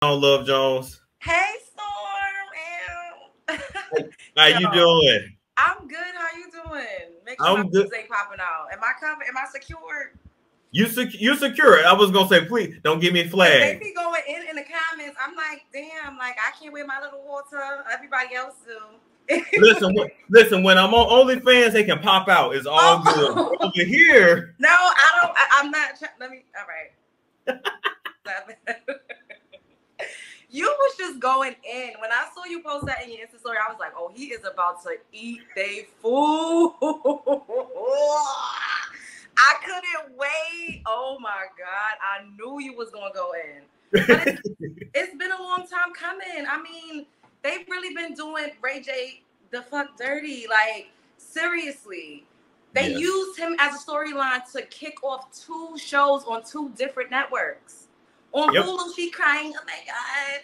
on, Love Jones. Hey, Storm. How Yo, you doing? I'm good. How you doing? Make sure my I'm good. boobs ain't popping out. Am I covered? Am I secured? You secure. I was gonna say, please don't give me a Because they flag. be going in the comments. I'm like, damn, like I can't wear my little water. Everybody else do. Listen. When I'm on OnlyFans, they can pop out. It's all good. Oh. Over here, No, I don't. I'm not. Let me. All right. You was just going in. When I saw you post that in your Insta story, I was like, oh, he is about to eat they food. I couldn't wait. Oh my God. I knew you was going to go in. But it's been a long time coming. I mean, they've really been doing Ray J the fuck dirty. Like, seriously. They used him as a storyline to kick off 2 shows on 2 different networks. On Hulu, she crying, oh my God,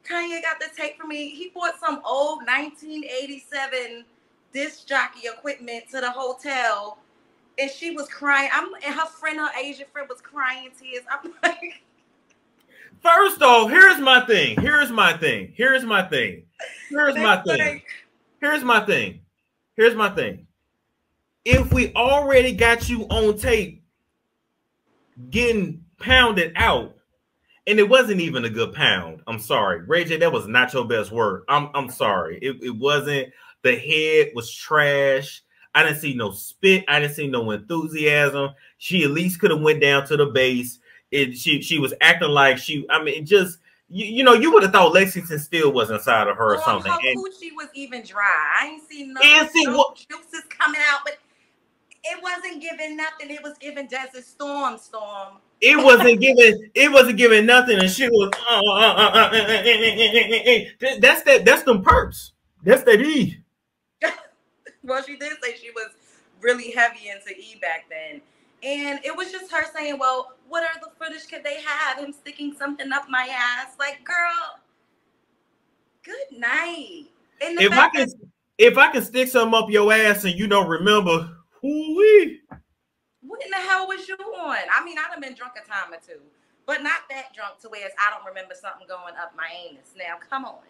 Kanye got the tape from me. He bought some old 1987 disc jockey equipment to the hotel, and she was crying. And her friend, her Asian friend, was crying tears. I'm like, first off, here's my thing. If we already got you on tape getting pounded out, and it wasn't even a good pound. I'm sorry, Ray J, that was not your best work. I'm sorry. It wasn't. The head was trash. I didn't see no spit. I didn't see no enthusiasm. She at least could have went down to the base. She was acting like just you would have thought Lexington Steele was inside of her or something. Her coochie was even dry. I ain't seen no juices coming out, but it wasn't giving nothing. It was giving Desert Storm. It wasn't giving nothing, and she was that's them perks. That's that E. Well, she did say she was really heavy into E back then. And it was just her saying, well, what are the footage could they have? Him sticking something up my ass. Like, girl, good night. If I can stick something up your ass and you don't remember, whoo-wee. What in the hell was you on? I mean, I'd have been drunk a time or 2, but not that drunk to where I don't remember something going up my anus. Now, come on.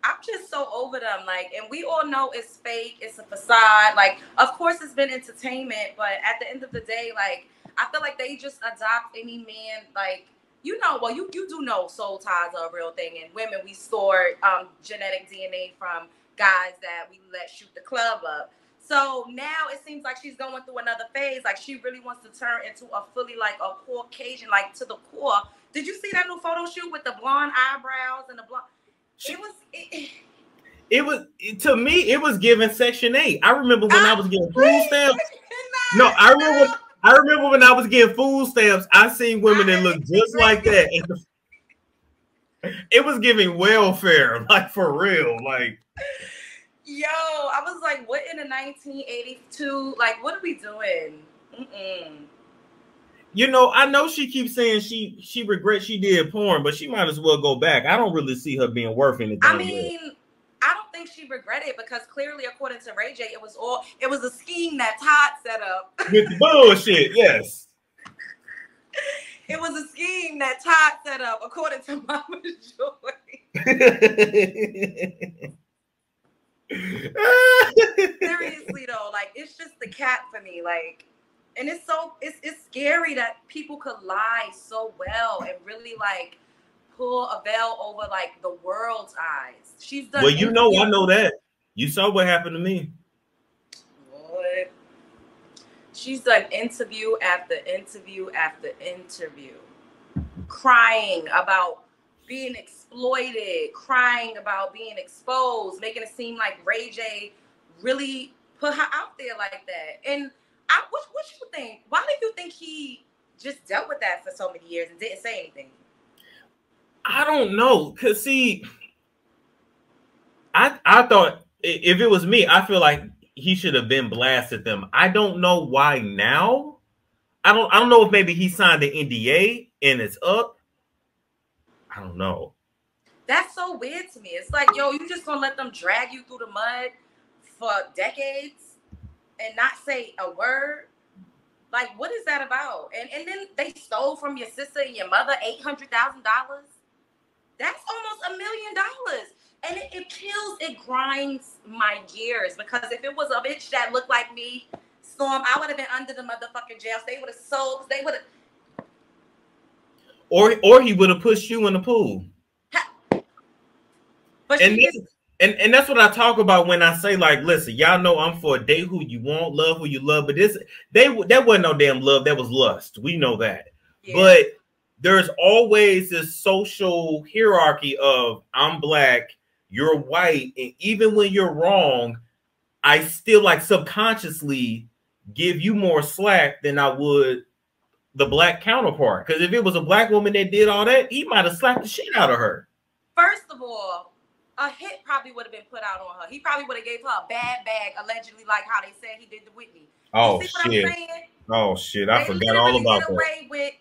I'm just so over them. Like, and we all know it's fake. It's a facade. Like, of course, it's been entertainment, but at the end of the day, like, I feel like they just adopt any man. Like, you do know soul ties are a real thing. And women, we store genetic DNA from guys that we let shoot the club up. So now it seems like she's going through another phase. Like, she really wants to turn into a fully, like, a Caucasian, like, to the core. Did you see that new photo shoot with the blonde eyebrows and the blonde? To me, it was given Section 8. I remember when I was getting food stamps. No, I remember when I was getting food stamps, I seen women that looked just like that. It was giving welfare, like, for real. Like, yo, I was like, what in the 1982? Like, what are we doing? I know she keeps saying she regrets she did porn, but she might as well go back. I don't really see her being worth anything. I mean, I don't think she regretted it because clearly, according to Ray J, it was a scheme that Todd set up. With the bullshit, yes. It was a scheme that Todd set up, according to Mama Joy. Seriously though, like, it's just the cat for me. Like, and it's scary that people could lie so well and really, like, pull a veil over, like, the world's eyes. She's done. Well, I know that. You saw what happened to me. What? She's done interview after interview after interview, crying about being exploited, crying about being exposed, making it seem like Ray J really put her out there like that. And what you think? Why do you think he just dealt with that for so many years and didn't say anything? I don't know. Cause see, I thought if it was me, I feel like he should have been blasted them. I don't know why now. I don't know if maybe he signed the NDA and it's up. I don't know. That's so weird to me. It's like, yo, you just gonna let them drag you through the mud for decades and not say a word? Like, what is that about? And then they stole from your sister and your mother $800,000. That's almost $1 million. And it kills, it grinds my gears, because if it was a bitch that looked like me, Storm, I would have been under the motherfucking jail. They would have sold. They would have. Or he would have pushed you in the pool. But and that's what I talk about when I say, like, listen, y'all know I'm for a date who you want, love who you love, but that wasn't no damn love, that was lust. We know that. Yeah. But there's always this social hierarchy of I'm black, you're white, and even when you're wrong, I still like subconsciously give you more slack than I would the black counterpart. Because if it was a black woman that did all that, he might have slapped the shit out of her. First of all, a hit probably would have been put out on her. He probably would have gave her a bad bag, allegedly, like how they said he did to Whitney. Oh, shit. Oh, shit. I forgot all about that. They get away with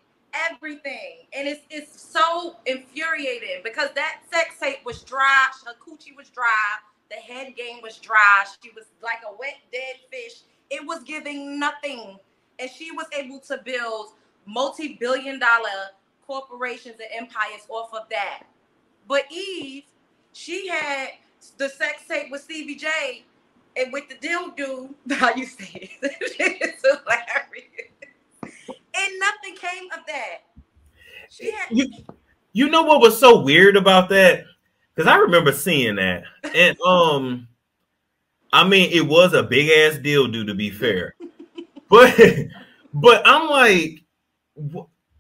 everything. And it's so infuriating, because that sex tape was dry. Her coochie was dry. The head game was dry. She was like a wet, dead fish. It was giving nothing. And she was able to build multi-billion-dollar corporations and empires off of that. But Eve, she had the sex tape with Stevie J and with the dildo. How you say it? It's hilarious. And nothing came of that. She had. You know what was so weird about that? Because I remember seeing that. And I mean, it was a big ass dildo, to be fair. But I'm like,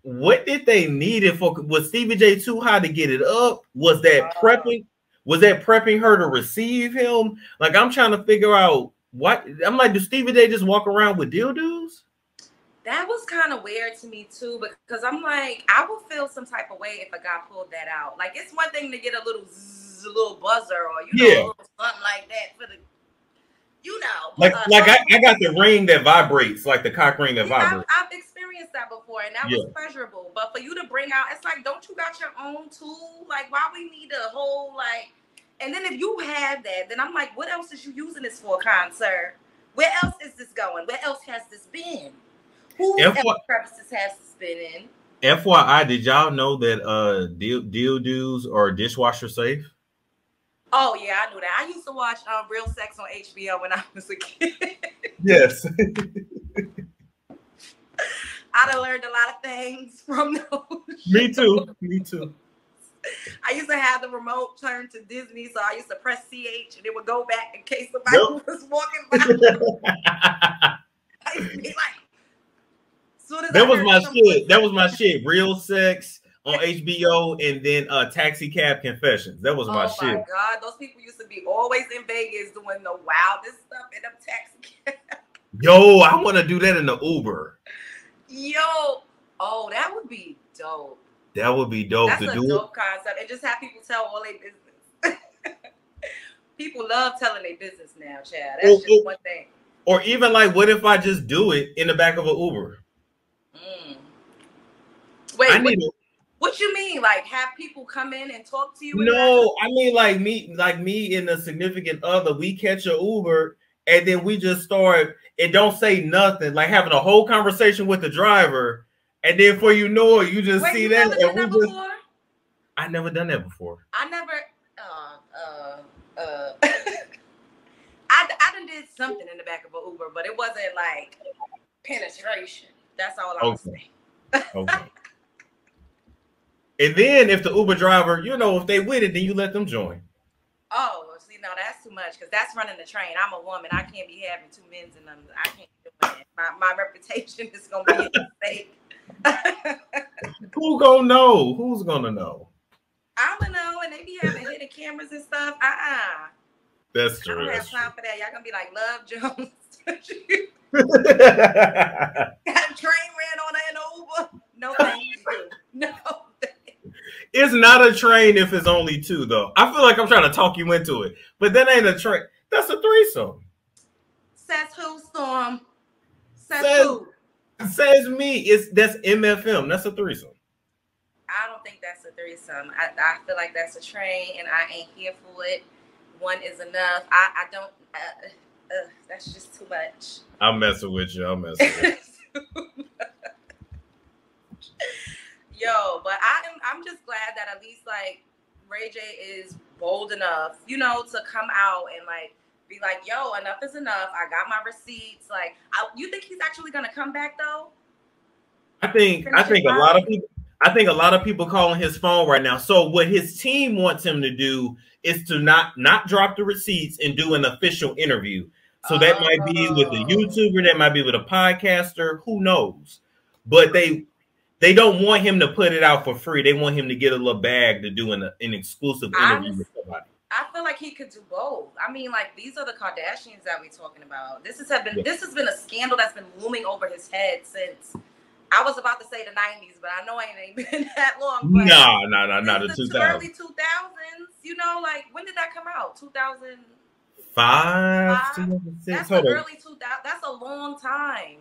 what did they need it for? Was Stevie J too high to get it up? Was that prepping? Was that prepping her to receive him? Like, I'm trying to figure out what. I'm like, do Stevie J just walk around with dildos? That was kind of weird to me too, because I'm like, I would feel some type of way if a guy pulled that out. Like, it's one thing to get a little zzz, a little buzzer, or a little something like that for the, like I got the ring that vibrates, like the cock ring that vibrates. I've experienced that before, and that was pleasurable. But for you to bring out, it's like, don't you got your own tool? Like, why we need a whole like? And then if you have that, then I'm like, what else is you using this for, kind sir? Where else is this going? Where else has this been? Who else purposes has this been in? FYI, did y'all know that dildos are dishwasher safe? Oh yeah, I knew that. I used to watch Real Sex on HBO when I was a kid. Yes. I done learned a lot of things from those. Me too. Me too. I used to have the remote turned to Disney, so I used to press CH and it would go back in case somebody was walking by. I used to be like, that was my shit. That was my shit. Real Sex on HBO, and then Taxi Cab Confessions. That was my shit. Oh my God, those people used to be always in Vegas doing the wildest stuff in them taxi cabs. Yo, I want to do that in the Uber. Yo, oh, that would be dope. That would be dope. That's a dope concept, and just have people tell all their business. People love telling their business now, Chad. That's just one thing. Or even like, what if I just do it in the back of an Uber? Wait, what you mean? Like, have people come in and talk to you? No, I mean like me and a significant other. We catch an Uber and then we just start and don't say nothing, like having a whole conversation with the driver, and then before you know it, you just see that. Never done that before? I never done that before. I never. I done did something in the back of an Uber, but it wasn't like penetration. That's all I'm saying. Okay. And then if the Uber driver, if they with it, then you let them join. Oh, see, no, that's too much, because that's running the train. I'm a woman. I can't be having two men's in them. I can't do it. My reputation is going to be at stake. Who gonna know? Who's gonna know? I'm gonna know, and they be having hidden cameras and stuff. That's true. I don't have time for that. Y'all gonna be like, Love Jones. Got a train ran on her in Uber. No, thank you. No. It's not a train if it's only two, though. I feel like I'm trying to talk you into it, but that ain't a train. That's a threesome. Says who, Storm? Says who? Says me. That's MFM. That's a threesome. I don't think that's a threesome. I feel like that's a train, and I ain't here for it. One is enough. I don't. That's just too much. I'm messing with you. Yo, but I'm just glad that at least like Ray J is bold enough, you know, to come out and like be like, yo, enough is enough. I got my receipts. Like, you think he's actually gonna come back though? I think a lot of people. I think a lot of people calling his phone right now. So what his team wants him to do is to not drop the receipts and do an official interview. So that might be with a YouTuber, that might be with a podcaster, who knows? But they don't want him to put it out for free. They want him to get a little bag to do an exclusive interview with somebody. I feel like he could do both. I mean, like, these are the Kardashians that we're talking about. This has been a scandal that's been looming over his head since, I was about to say the 90s, but I know it ain't been that long. No, the 2000s. Early 2000s, you know, like, when did that come out? 2005, 2006. That's the early 2000s. That's a long time.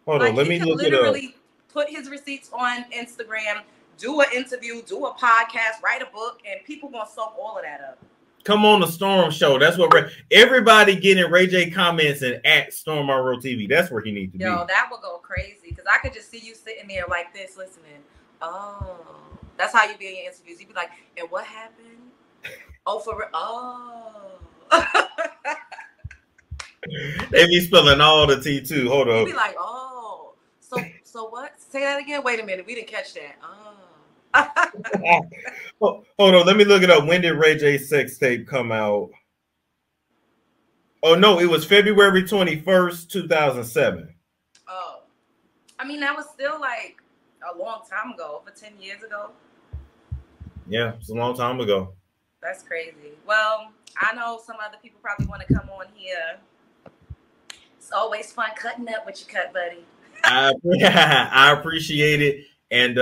Hold on, let me look it up. Literally put his receipts on Instagram, do an interview, do a podcast, write a book, and people gonna soak all of that up. Come on the Storm Show. That's what everybody getting Ray J comments and at Storm Monroe TV. That's where he needs to be. Yo, that would go crazy because I could just see you sitting there like this, listening. Oh, that's how you be in your interviews. You be like, and what happened? Oh, for real? Oh. They be spilling all the tea too. Hold on. You be like, oh, so what? Say that again. Wait a minute, we didn't catch that. Oh. Hold on, let me look it up. When did Ray J's sex tape come out? Oh no, it was February 21st, 2007. Oh, I mean, that was still like a long time ago, over 10 years ago. Yeah, it's a long time ago. That's crazy. Well, I know some other people probably want to come on here. It's always fun cutting up with your cut buddy. I appreciate it. And